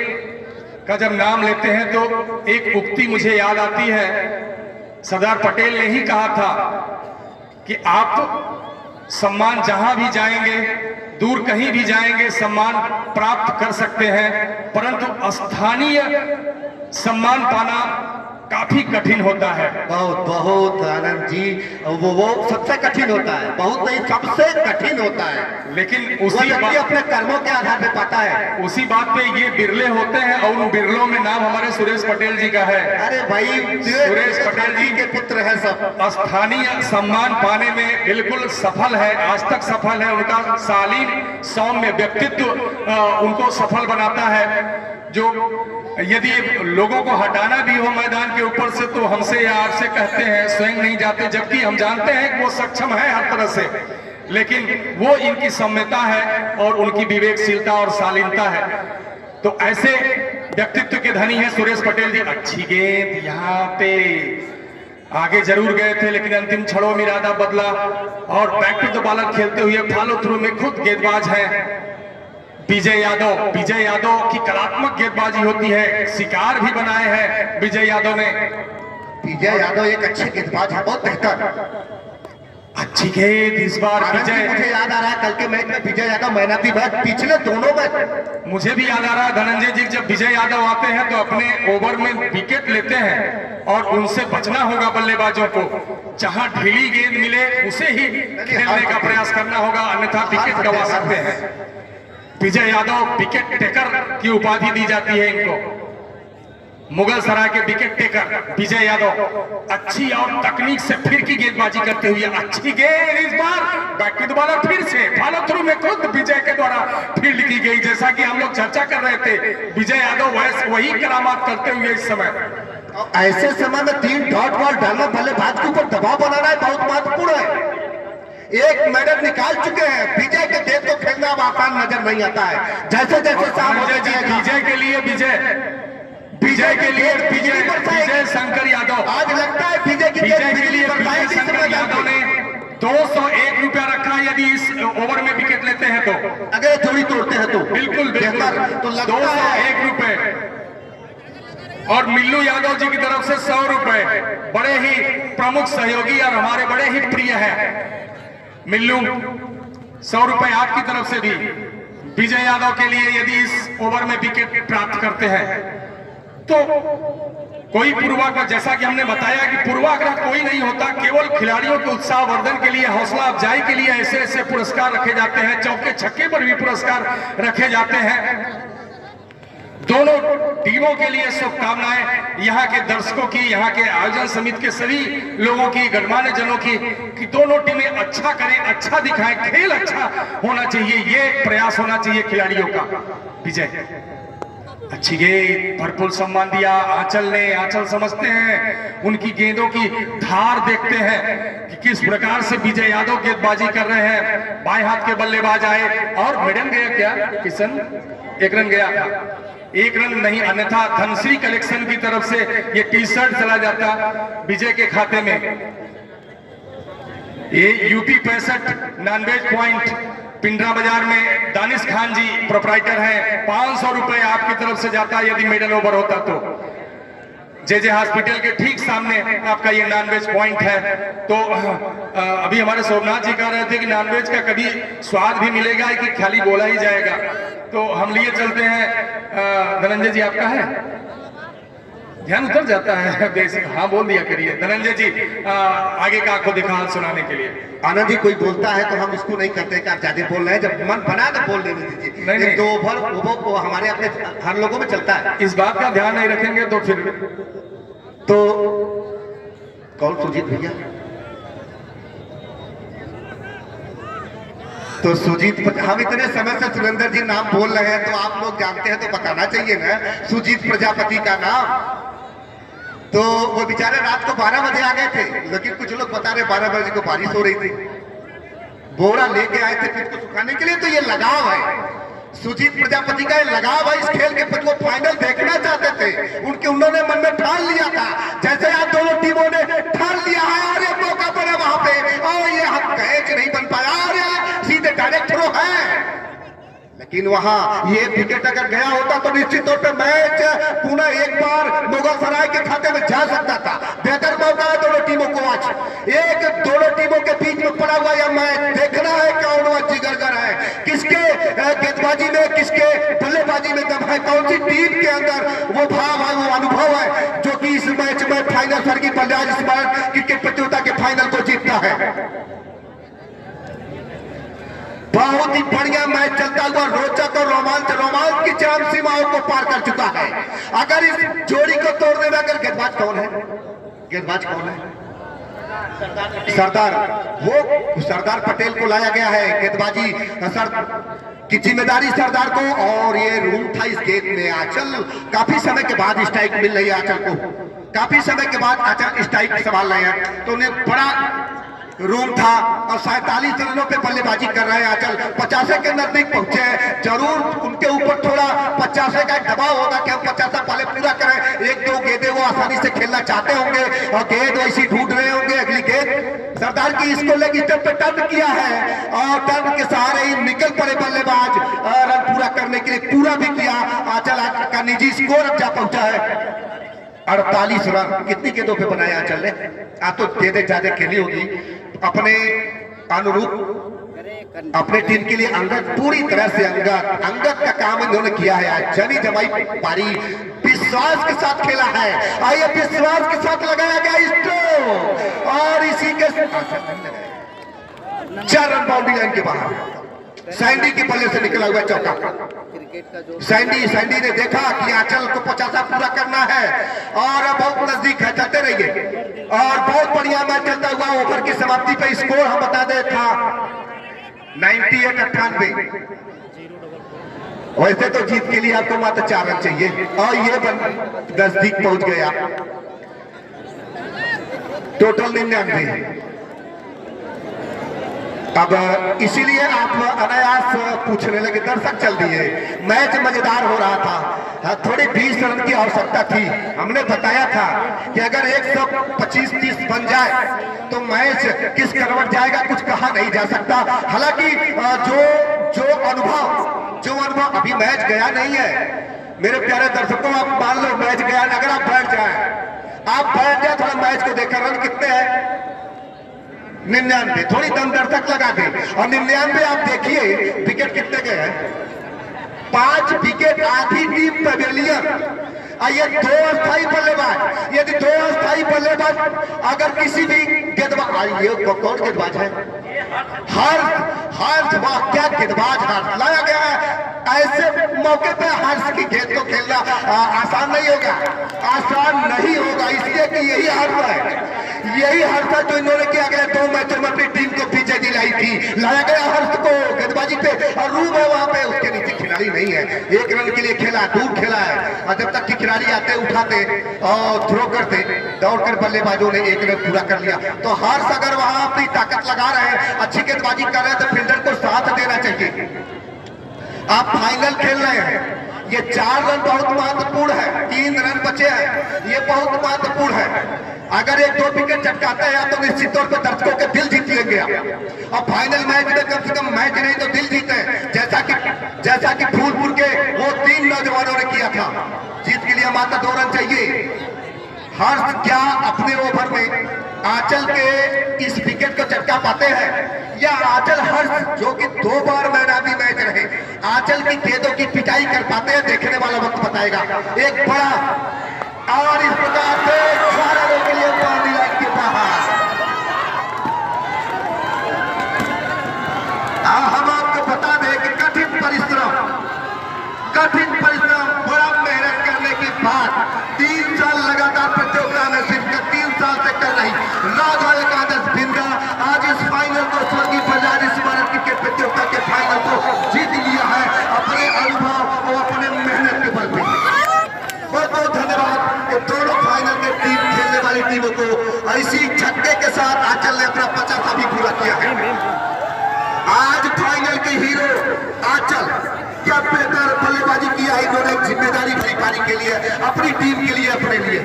Speaker 3: का जब नाम लेते हैं तो एक उक्ति मुझे याद आती है। सरदार पटेल ने ही कहा था कि आप सम्मान जहां भी जाएंगे, दूर कहीं भी जाएंगे, सम्मान प्राप्त कर सकते हैं, परंतु स्थानीय सम्मान पाना काफी कठिन होता है।
Speaker 2: बहुत बहुत आनंद जी, वो सबसे कठिन होता है, बहुत नहीं सबसे कठिन होता है।
Speaker 3: लेकिन
Speaker 2: वो
Speaker 3: उसी
Speaker 2: व्यक्ति अपने कर्मों के आधार पे पाता है।
Speaker 3: उसी बात पे ये बिरले होते हैं और उन बिरलों में नाम हमारे सुरेश पटेल जी का है।
Speaker 2: अरे भाई
Speaker 3: सुरेश पटेल जी
Speaker 2: के पुत्र है सब।
Speaker 3: स्थानीय सम्मान पाने में बिल्कुल सफल है, आज तक सफल है। उनका शालीन सौम्य व्यक्तित्व उनको सफल बनाता है। जो यदि लोगों को हटाना भी हो मैदान के ऊपर से तो हमसे या आपसे कहते हैं, स्वयं नहीं जाते, जबकि हम जानते हैं कि वो सक्षम है हर तरह से, लेकिन वो इनकी सौम्यता है और उनकी विवेकशीलता और शालीनता है। तो ऐसे व्यक्तित्व के धनी है सुरेश पटेल जी। अच्छी गेंद, यहाँ पे आगे जरूर गए थे लेकिन अंतिम क्षणों में इरादा बदला और बैक टू द बॉलर खेलते हुए फॉलो थ्रू में खुद गेंदबाज है विजय यादव। विजय यादव की कलात्मक गेंदबाजी होती है, शिकार भी बनाए हैं विजय यादव ने।
Speaker 2: विजय यादव एक अच्छे गेंदबाज है, बहुत बेहतर।
Speaker 3: अच्छी गेंद इस बार विजय।
Speaker 2: मुझे याद आ रहा है कल के मैच में Vijay Yadav man of the match, पिछले दोनों मैच।
Speaker 3: मुझे भी याद आ रहा है धनंजय जी, जब विजय यादव आते हैं तो अपने ओवर में विकेट लेते हैं और उनसे बचना होगा बल्लेबाजों को। जहां ढीली गेंद मिले उसे ही खेलने का प्रयास करना होगा, अन्यथा विकेट गंवा सकते हैं। विजय यादव विकेट टेकर की उपाधि दी जाती है इनको, मुगल सराय के विकेट टेकर विजय यादव। अच्छी और तकनीक से फिर की गेंदबाजी करते हुए अच्छी गेंद इस बार बैक टू द बॉलर, फिर से फॉलो थ्रू में खुद विजय के द्वारा फील्ड की गई। जैसा कि हम लोग चर्चा कर रहे थे, विजय यादव वही करामात करते हुए इस समय।
Speaker 2: ऐसे समय में 3 डॉट बॉल डालना बल्लेबाज के ऊपर दबाव बनाना है, बहुत महत्वपूर्ण है। एक मेडल निकाल चुके हैं, विजय के देश को खेलना अब आसान नजर नहीं आता है। जैसे जैसे
Speaker 3: विजय के लिए विजय शंकर यादव,
Speaker 2: आज लगता है विजय के
Speaker 3: लिए विजय शंकर यादव ने 201 रुपया रखा यदि इस ओवर में विकेट लेते हैं तो,
Speaker 2: अगर जोड़ी तोड़ते हैं तो
Speaker 3: बिल्कुल तो 201 रुपए। और मिल्लू यादव जी की तरफ से 100 रुपए, बड़े ही प्रमुख सहयोगी और हमारे बड़े ही प्रिय हैं मिल्लू। 100 रुपए आपकी तरफ से भी विजय यादव के लिए यदि इस ओवर में विकेट प्राप्त करते हैं तो। कोई पूर्वाग्रह, जैसा कि हमने बताया कि पूर्वाग्रह कोई नहीं होता, केवल खिलाड़ियों के उत्साह वर्धन के लिए, हौसला अफजाई के लिए ऐसे ऐसे पुरस्कार रखे जाते हैं। चौके छक्के पर भी पुरस्कार रखे जाते हैं। दोनों टीमों के लिए शुभकामनाएं, यहाँ के दर्शकों की, यहाँ के आयोजन समिति के सभी लोगों की, गणमान्य जनों की, कि दोनों टीमें अच्छा करें, अच्छा दिखाएं, खेल अच्छा होना चाहिए, ये प्रयास होना चाहिए खिलाड़ियों का। विजय अच्छी गेंद, भरपूर सम्मान दिया आंचल ने। आंचल समझते हैं, उनकी गेंदों की धार देखते हैं कि किस प्रकार से विजय यादव गेंदबाजी कर रहे हैं। बाएं हाथ के बल्लेबाज आए और मेडन गया क्या किशन? 1 रन गया था, 1 रन नहीं, अन्यथा धनश्री कलेक्शन की तरफ से ये टी-शर्ट चला जाता विजय के खाते में। ये यूपी 65 नॉनवेज पॉइंट पिंडरा बाजार में दानिश खान जी प्रोप्राइटर हैं। 500 रुपए आपकी तरफ से जाता यदि मेडल ओवर होता तो। जे हॉस्पिटल के ठीक सामने आपका ये नॉनवेज पॉइंट है। तो अभी हमारे सोमनाथ जी कह रहे थे कि नॉनवेज का कभी स्वाद भी मिलेगा कि खाली बोला ही जाएगा, तो हम लिए चलते हैं। धनंजय जी आपका है, ध्यान उतर जाता है बेसिक। हाँ बोल दिया करिए धनंजय जी, आगे का आपको दिखा सुनाने के लिए।
Speaker 2: आनंद जी कोई बोलता है तो हम इसको नहीं करते कि आप ज्यादा बोल रहे हैं, जब मन बना तो बोल देने दीजिए।
Speaker 3: नहीं,
Speaker 2: 2 ओवर वो हमारे अपने हर लोगों में चलता है।
Speaker 3: इस बात का ध्यान नहीं रखेंगे तो फिर
Speaker 2: तो कौन? सुजीत भैया। तो सुजीत, हम इतने समय से सुरेंद्र जी नाम बोल रहे हैं तो आप लोग जानते हैं तो बताना चाहिए ना सुजीत प्रजापति का नाम। तो वो बेचारे रात को 12 बजे आ गए थे, लेकिन कुछ लोग बता रहे 12 बजे को बारिश हो रही थी। बोरा लेके आए थे पिच को सुखाने के लिए। तो ये लगाव है सुजीत प्रजापति का, ये लगाव है इस खेल के प्रति। वो फाइनल देखना चाहते थे, उन्होंने मन में ठान लिया था, जैसे आप दोनों टीमों ने ठान लिया है। और ये मौका बना वहां पे, और ये हम कैच नहीं बन पाया, और सीधे डायरेक्ट थ्रो है। लेकिन वहां ये विकेट अगर गया होता तो निश्चित तौर पर मैच पुनः एक बार मुगल सराय के खाते में जा सकता था। बेहतर मौका है दोनों टीमों को आज। दोनों टीमों के बीच में पड़ा हुआ यह मैच देखना है कौन वह जिगरगर है, किसके गेंदबाजी में, किसके बल्लेबाजी में दम है, कौन सी टीम के अंदर वो भाव है, वो अनुभव है जो कि इस मैच में स्वर्गीय बलराज स्मारक क्रिकेट प्रतियोगिता के फाइनल को जीतता है। बहुत ही बढ़िया मैच चलता हुआ रोचक और रोमांच की चरम सीमाओं को पार कर चुका है। अगर इस जोड़ी को तोड़ने में अगर गेंदबाज कौन है? गेंदबाज कौन है? सरदार पटेल को लाया गया है। गेंदबाजी की जिम्मेदारी सरदार को, और ये रूम था इस गेंद में। आंचल काफी समय के बाद स्ट्राइक मिल रही है आंचल को, काफी समय के बाद आंचल स्ट्राइक संभाल रहे हैं, तो उन्हें बड़ा रूम था और 47 रनों पे बल्लेबाजी कर रहे हैं आंचल। 50 के नजदीक पहुंचे हैं। जरूर उनके ऊपर थोड़ा 50 का दबाव होगा कि हम 50 पहले पूरा करें। एक दो गेंदें वो आसानी से खेलना चाहते होंगे और गेंद वैसी ढूंढ रहे होंगे। अगली गेंद सरदार की इसको लेकर स्टेप पे टर्न किया है और टर्न के सहारे ही निकल पड़े बल्लेबाज रन पूरा करने के लिए, पूरा भी किया। आंचल का निजी स्कोर अब जा पहुंचा है 48 रन। कितनी गेंदों पे बनाया आंचल ने? आप तो गेंदें ज्यादा खेली होगी अपने अनुरूप, अपने टीम के लिए अंगद पूरी तरह से अंगद का काम इन्होंने किया है। आज जनी जमाई पारी विश्वास के साथ खेला है। आइए विश्वास के साथ लगाया गया स्ट्रोक और इसी के 4 रन बाउंड्री लाइन के बाहर। सैंडी के बल्ले से निकला हुआ चौका। सैंडी ने देखा कि आंचल को 50 पूरा करना है और बहुत नजदीक है, चलते रहिए। और बहुत बढ़िया मैच चलता हुआ ओवर की समाप्ति पे स्कोर हम बता दे था 98-98। वैसे तो जीत के लिए आपको मात्र 4 रन चाहिए और ये नजदीक पहुंच गया। टोटल 99। अब इसीलिए आप अनायास पूछने लगे, दर्शक चल दिए। मैच मजेदार हो रहा था, थोड़ी 20 रन की आवश्यकता थी। हमने बताया था कि अगर 125-30 बन जाए तो मैच किस करवट जाएगा कुछ कहा नहीं जा सकता। हालांकि जो अनुभव अभी मैच गया नहीं है मेरे प्यारे दर्शकों। आप मान लो मैच गया, अगर आप बैठ जाए थोड़ा मैच को देखकर रन कितने हैं 99, थोड़ी दम दर्शक लगा दे। और 99 आप देखिए विकेट कितने गए हैं, 5 विकेट। आधी टीम पवेलियन। ये 2 अस्थायी बल्लेबाज, यदि 2 अस्थायी बल्लेबाज अगर किसी भी गेंदबाज, ये कौन गेंदबाज है? हर्ष, वाह क्या गेंदबाज हर्ष लाया गया है। ऐसे मौके पे हर्ष की गेंद को खेलना आसान नहीं होगा, इसलिए कि यही हर्ष है जो इन्होंने किया गया 2 मैचों में अपनी टीम को पीछे दिलाई थी। लाया गया हर्ष को गेंदबाजी पे और रूम है वहां पे, उसके नीचे खिलाड़ी नहीं है। 1 रन के लिए खेला, दूर खेला है और जब तक कि खिलाड़ी आते उठाते और थ्रो करते, दौड़कर बल्लेबाजों ने 1 रन पूरा कर लिया। तो हर्ष अगर वहां अपनी ताकत लगा रहे हैं, अच्छी गेंदबाजी कर रहे हैं तो फील्डर को साथ देना चाहिए। आप फाइनल खेल रहे हैं, ये 4 रन बहुत महत्वपूर्ण है, 3 रन बचे हैं, ये बहुत महत्वपूर्ण है। अगर 1-2 विकेट चटकाते हैं तो निश्चित तौर पर दर्शकों के दिल जीत लेंगे आप। और फाइनल मैच में कम से कम मैच नहीं तो दिल जीते, जैसा कि फूलपुर के वो 3 नौजवानों ने किया था। जीत के लिए मात्र 2 रन चाहिए। हर्ष क्या अपने ओवर में आंचल के इस विकेट को चटका पाते हैं या आंचल हर्ष जो कि 2 बार मैन ऑफ द मैच रहे, आंचल की गेंदों की पिटाई कर पाते हैं? देखने वाला वक्त बताएगा। एक बड़ा और इस प्रकार से 4 रनों के लिए बाउंड्री लाइन के बाहर। हम आपको बता दें कि कठिन परिश्रम, बड़ा मेहनत करने के बाद 3 साल लगातार प्रतियोगिता में शिरकत 3 साल से कर रही राघव एकादश भिंगा आज इस फाइनल को स्वर्गीय बलराज स्मारक क्रिकेट प्रतियोगिता के फाइनल को जीत लिया है अपने अनुभव और अपने मेहनत के बल पे। बहुत बहुत धन्यवाद दोनों फाइनल के टीम खेलने वाली टीमों को। ऐसी छक्के के साथ आंचल ने अपना 50 भी पूरा किया है। आज फाइनल के हीरो आंचल, क्या बेहतर बल्लेबाजी किया है इन्होंने, जिम्मेदारी भरी पारी के लिए, अपनी टीम के लिए, अपने लिए।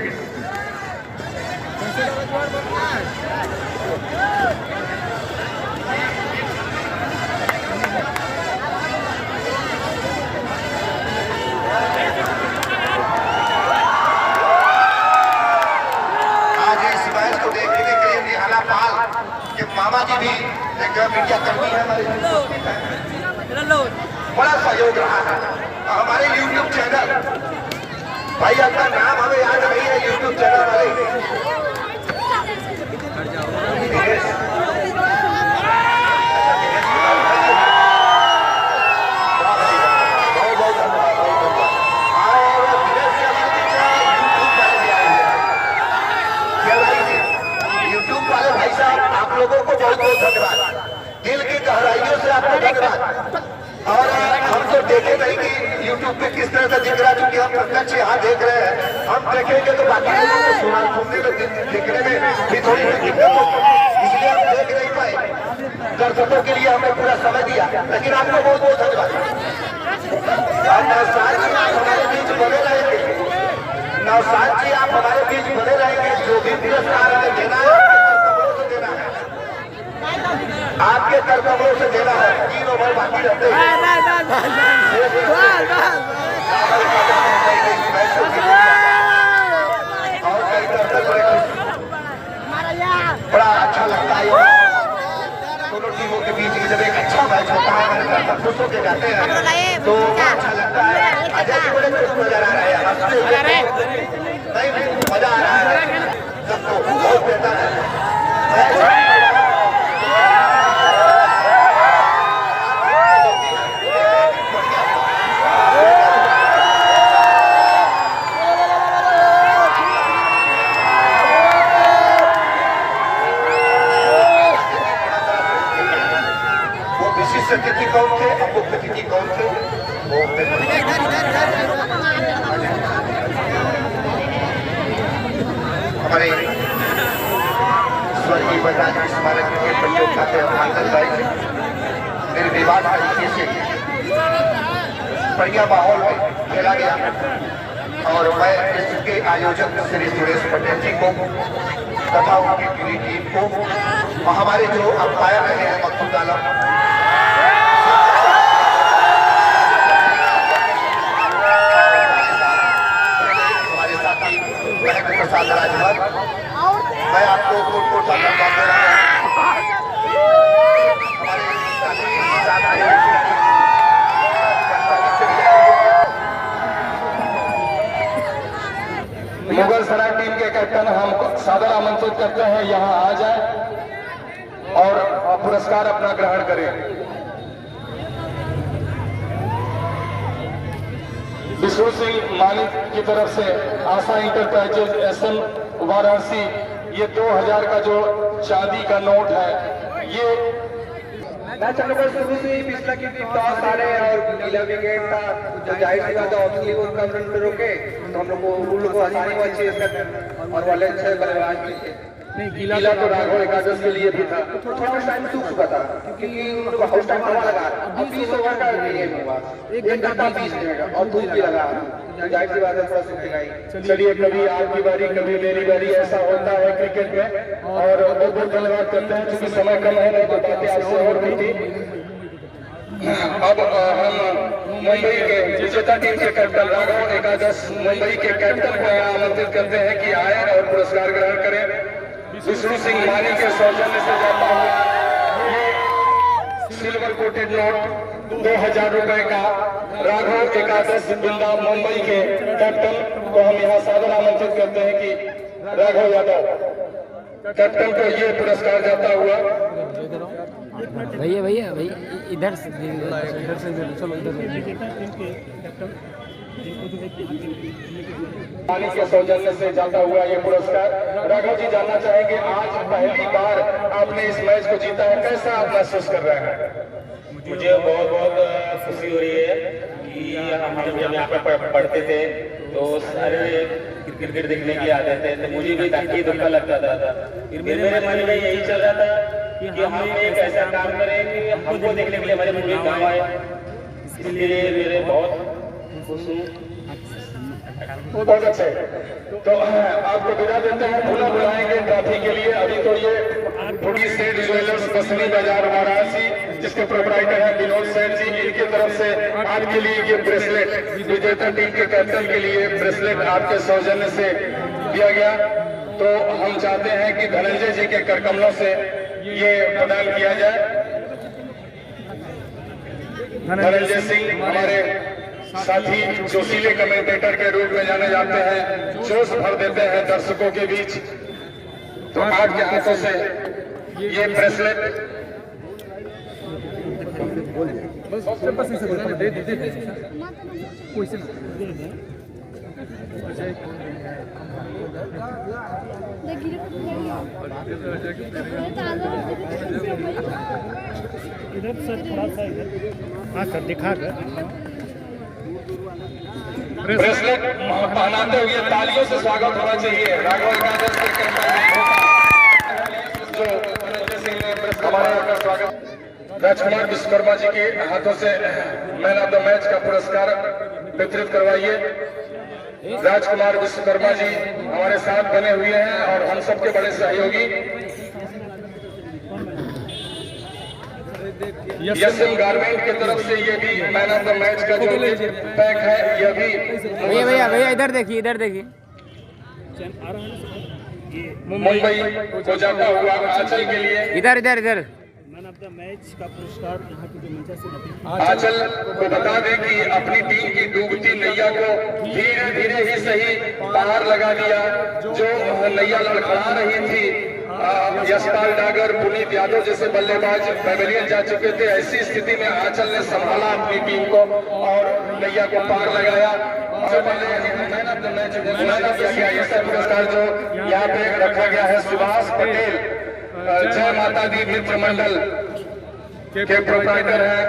Speaker 2: आज इस मैच को देखने के लिए निहाला पाल के मामा जी भी एक मीडिया कर्मी है, बड़ा सहयोग रहा है। हमारे YouTube चैनल, भाई आपका नाम हमें याद नहीं है, YouTube चैनल वाले धन्यवाद। और हम तो देखे नहीं कि यूट्यूब पे किस तरह से दिख रहा है, क्योंकि हम प्रत्यक्ष यहाँ देख रहे हैं। हम देखेंगे तो बाकी लोगों को सुनने में दिखने में भी थोड़ी दिक्कत होगी, इसलिए हम देख नहीं पाए। दर्शकों के लिए हमने पूरा समय दिया, लेकिन आपको बहुत बहुत धन्यवाद। नौशाद जी आप हमारे बीच बने रहेंगे, नौशाद जी आप हमारे बीच बने रहेंगे। जो भी पुरस्कार हमें देना है आपके कर्तव्यों से देना है। 3 ओवर बाकी रहते हैं। और कई दर्शक बड़ा अच्छा लगता है दोनों टीमों के बीच जब एक अच्छा मैच होता है, खुश होकर जाते हैं तो अच्छा लगता है। अजय जी बड़े खुश नजर आ रहे हैं, हंसते हुए नहीं मजा आ रहा है सबको, बहुत बेहतर है। अतिथि कौन थे, मुख्य अतिथि कौन थे, वो हमारे स्वर्गीय बलराज स्मारक के प्रतियोगिता के अभिनंदन भाई मेरे विवाद तरीके से बढ़िया माहौल में खेला गया। और मैं इसके आयोजक श्री सुरेश पटेल जी को तथा उनकी पूरी टीम को, हमारे जो अंपायर रहे हैं मकसूद आलम, प्रसाद राजभर, मैं आपको कोट धन्यवाद दे रहा हूँ।
Speaker 3: मुगल सराय टीम के कैप्टन हम सादर आमंत्रित करते हैं यहाँ आ जाए और पुरस्कार अपना ग्रहण करें। विष्णु सिंह मानिक की तरफ से आशा इंटरप्राइजेज एसएम वाराणसी, ये 2000 का जो चांदी का नोट है, ये
Speaker 1: मैच हम लोग शुरू से ही पिछला की टॉस आ रहे हैं और नीला विकेट था, तो जाहिर सी बात है ऑब्वियसली वो कम रन पे रोके तो हम लोग को उन लोगों को आसानी हुआ चेस करने, और वाले अच्छे बल्लेबाज भी थे।
Speaker 3: नहीं गीला तो राघव एकादश के लिए भी था,
Speaker 1: तो थोड़ा टाइम सूख चुका था क्योंकि उनको हाउस टाइम हवा लगा। अब 20 ओवर का गेम हुआ, 1 घंटा 20 मिनट और धूप भी लगा, जाहिर सी बात है थोड़ा सूखेगा ही।
Speaker 3: चलिए कभी आपकी बारी कभी मेरी बारी, ऐसा होता है क्रिकेट में। और बहुत बहुत धन्यवाद करते हैं, क्योंकि समय कम है, नहीं तो बातें आपसे और भी थी। अब हम मुंबई के विजेता टीम के कैप्टन राघव एकादश, मुंबई के कैप्टन को यहाँ आमंत्रित करते हैं कि आए और पुरस्कार ग्रहण करें। विष्णु सिंह मानी के सौजन्य से जाता हुआ ये सिल्वर कोटेड नोट 2000 रुपए का राघव एकादश बिंदा मुंबई के कैप्टन को हम यहाँ सादर आमंत्रित करते हैं कि राघव यादव कैप्टन को ये पुरस्कार जाता हुआ।
Speaker 4: भैया भैया भैया इधर से चलो
Speaker 3: पानी के सौजन्य से जाता हुआ ये पुरस्कार। राघव जी जानना चाहेंगे, आज पहली बार आपने इस मैच को जीता है, कैसा आप महसूस कर रहे हैं?
Speaker 5: मुझे बहुत बहुत खुशी हो रही है कि हम जब यहाँ पे पढ़ते थे तो सारे क्रिकेट देखने के लिए आते थे, तो मुझे भी काफी दुख लगता था। फिर मेरे मन में यही चल रहा था कि हम एक ऐसा काम करें कि हमको देखने के लिए हमारे पूरे गाँव आए, इसलिए मेरे बहुत खुश हूँ।
Speaker 3: बहुत अच्छे, तो आपको विदा देते हैं, पुनः बुलाएंगे ट्रॉफी के लिए। अभी तो ये थोड़ी सेठ ज्वेलर्स बसनी बाजार वाराणसी, जिसके प्रोपराइटर हैं विनोद सेठ जी, इनकी तरफ से आपके लिए ये ब्रेसलेट, विजेता टीम के कैप्टन के लिए ब्रेसलेट आपके सौजन्य से दिया गया। तो हम चाहते हैं कि धनंजय जी के करकमलों से ये प्रदान किया जाए। धनंजय सिंह हमारे साथी जोशीले कमेंटेटर के रूप में जाने जाते हैं, जोश भर देते हैं दर्शकों के बीच। तो आपके हाथों से ये ब्रेसलेट
Speaker 6: इधर सर थोड़ा सा इधर, हाँ सर दिखा कर
Speaker 3: ब्रेसलेट पहनाते हुए तालियों से स्वागत होना चाहिए राघव एकादश के जो हमारे यहाँ का स्वागत। राजकुमार विश्वकर्मा जी के हाथों से मैन ऑफ द मैच का पुरस्कार वितरित करवाइए। राजकुमार विश्वकर्मा जी हमारे साथ बने हुए हैं और हम सबके बड़े सहयोगी। यशम गारमेंट की तरफ से ये भी मैन ऑफ द मैच का जो पैक है यह भी
Speaker 4: भैया भैया भैया इधर देखिए, इधर देखिए।
Speaker 3: मुंबई को जाता हुआ आंचल के लिए
Speaker 4: इधर इधर इधर
Speaker 6: मैन ऑफ द मैच का पुरस्कार यहाँ की जो मंचा से
Speaker 3: आंचल को बता दें कि अपनी टीम की डूबती नैया को धीरे धीरे ही सही पार लगा दिया। जो नैया लड़खड़ा रही थी, यशपाल डागर, पुनीत यादव जैसे बल्लेबाज पैवेलियन जा चुके थे। ऐसी स्थिति में आंचल ने संभाला अपनी टीम को और नैया को पार लगाया। मैन ऑफ द मैच किया गया ये सब पुरस्कार जो यहाँ पे रखा गया है सुभाष पटेल, जय माता दी मित्र मंडल के प्रोप्राइटर है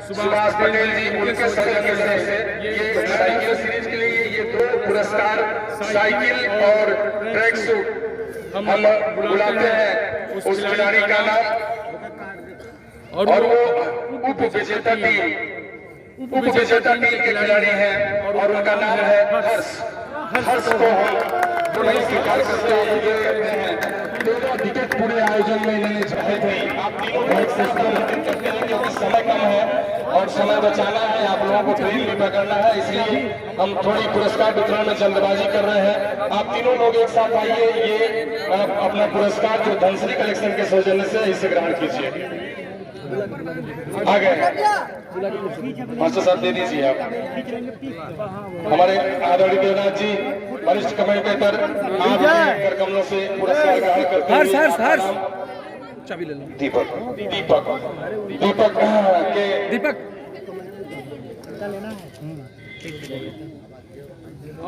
Speaker 3: सुभाष पटेल जी। उनके सौजन्य से ये साइकिल सीरीज के लिए ये 2 पुरस्कार साइकिल और ट्रैक सूट हम बुलाते हैं उस खिलाड़ी का नाम और वो उप विजेता टीम के खिलाड़ी हैं और उनका नाम है हर्ष। हर्ष को हम नहीं स्वीकार करते हैं। 13 विकेट पूरे आयोजन में इन्होंने चाहे थे। आप तीनों बहुत सस्ता करते हैं क्योंकि समय कम है और समय बचाना है, आप लोगों को ट्रेन भी पकड़ना है, इसलिए हम थोड़ी पुरस्कार वितरण में जल्दबाजी कर रहे हैं। आप तीनों लोग एक साथ आइए, ये अपना पुरस्कार जो धनश्री कलेक्शन के सौजन्य से इसे ग्रहण कीजिए। आ गए मास्टर साहब, दे दीजिए आप। हमारे आदरणीय देवनाथ जी वरिष्ठ कमेंटेटर आप कर कमलों से पुरस्कार ग्रहण करते हैं। चाबी ले लो। दीपक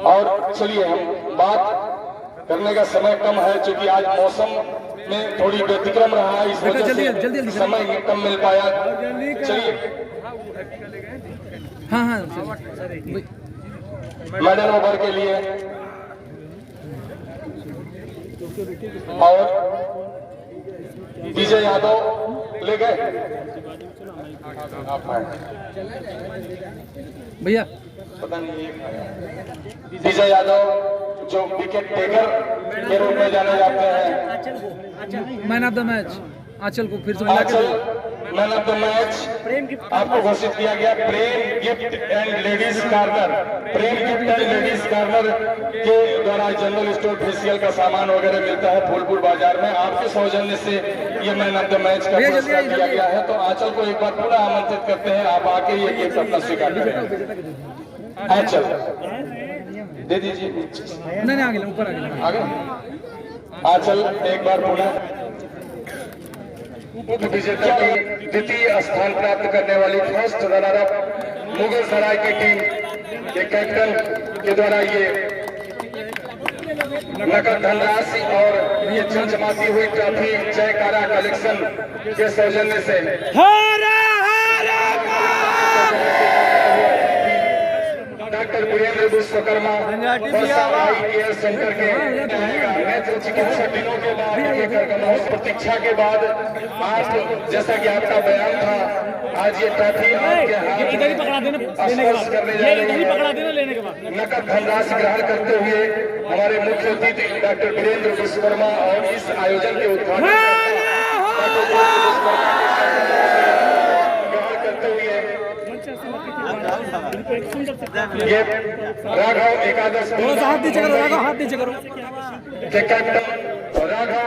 Speaker 3: और चलिए हम बात करने का समय कम है क्योंकि आज मौसम में थोड़ी व्यतिक्रम रहा है, इस वजह से समय कम मिल पाया। चलिए
Speaker 4: हाँ
Speaker 3: मेडल ओवर के लिए और विजय यादव ले गए
Speaker 4: भैया।
Speaker 3: पता नहीं विजय यादव जो विकेट टेकर के रूप में जाने जाते हैं।
Speaker 4: Man of the match Anchal को फिर से
Speaker 3: Anchal man of the match आपको घोषित किया गया। Prem gift and ladies corner, Prem gift and ladies corner के द्वारा जनरल स्टोर फेशियल का सामान वगैरह मिलता है फूलपुर बाजार में। आपके सौजन्य से ये मैन ऑफ द मैच का पुरस्कार दिया गया है। तो आंचल को एक बार पुनः आमंत्रित करते हैं, आप आके ये गिफ्ट अपना स्वीकार करें। आंचल दे दीजिए।
Speaker 4: नहीं आगे ऊपर
Speaker 3: आगे आंचल एक बार पुनः उप विजेता की द्वितीय स्थान प्राप्त करने वाली फर्स्ट रनर अप मुगल सराय की टीम के कैप्टन के द्वारा ये नकद धनराशि और ये चमचमाती हुई ट्रॉफी जयकारा कलेक्शन के सौजन्य से doctor Virendra Vishwakarma care centre के नेत्र चिकित्सा दिनों के बाद प्रतीक्षा के बाद आज जैसा कि आपका बयान था, आज ये ट्रॉफी आपके हाथ स्पर्श करने जा रही है। नकद धनराशि ग्रहण करते हुए हमारे मुख्य अतिथि डॉक्टर वीरेंद्र विश्वकर्मा और इस आयोजन के उद्घाटन ये राघव एकादश
Speaker 4: हाथ नीचे करो, राघव हाथ नीचे करो।
Speaker 3: के कैप्टन राघव